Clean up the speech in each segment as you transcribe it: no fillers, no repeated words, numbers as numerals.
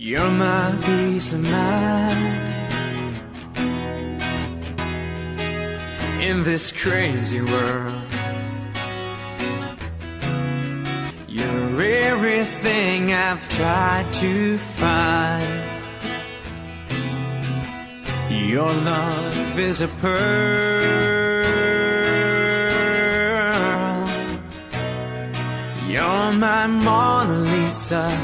You're my peace of mind in this crazy world. You're everything I've tried to find. Your love is a pearl. You're my Mona Lisa.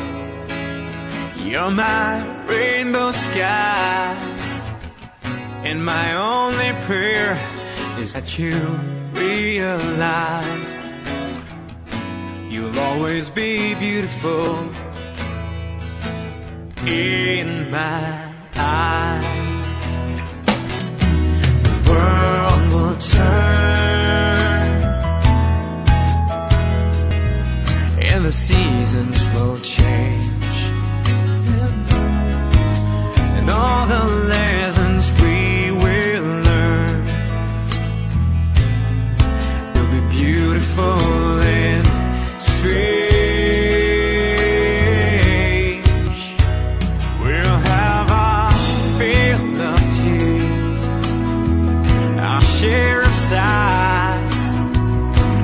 You're my rainbow skies. And my only prayer is that you realize you'll always be beautiful in my eyes. The world will turn and the seasons will change, and all the lessons we will learn will be beautiful and strange. We'll have our fill of tears, our share of sighs,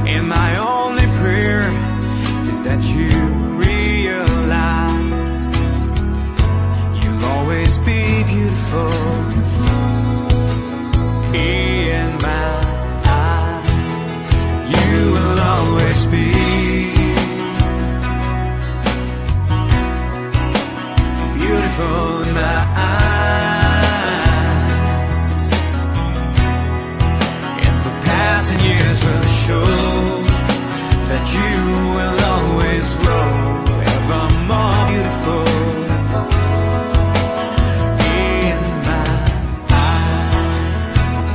and my only prayer is that you realize you'll always be beautiful in my eyes. You will always be beautiful in my eyes, and the passing years will show that you will always grow ever more beautiful in my eyes.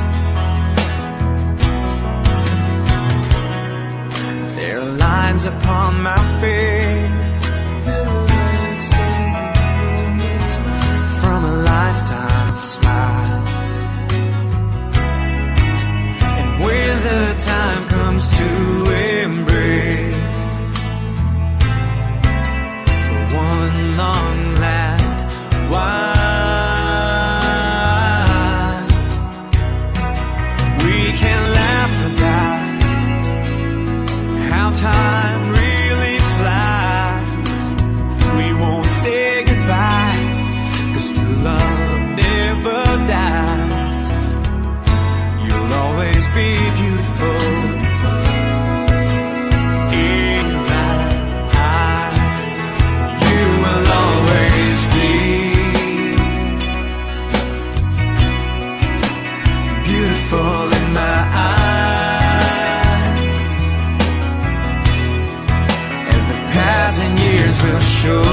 There are lines upon my face from a lifetime of smiles, and when the time comes to embrace for one long last while, we can laugh about how time really flies. We won't say goodbye, 'cause true love never dies. You'll always be beautiful in my eyes. You will always be beautiful in my eyes, and the passing years will show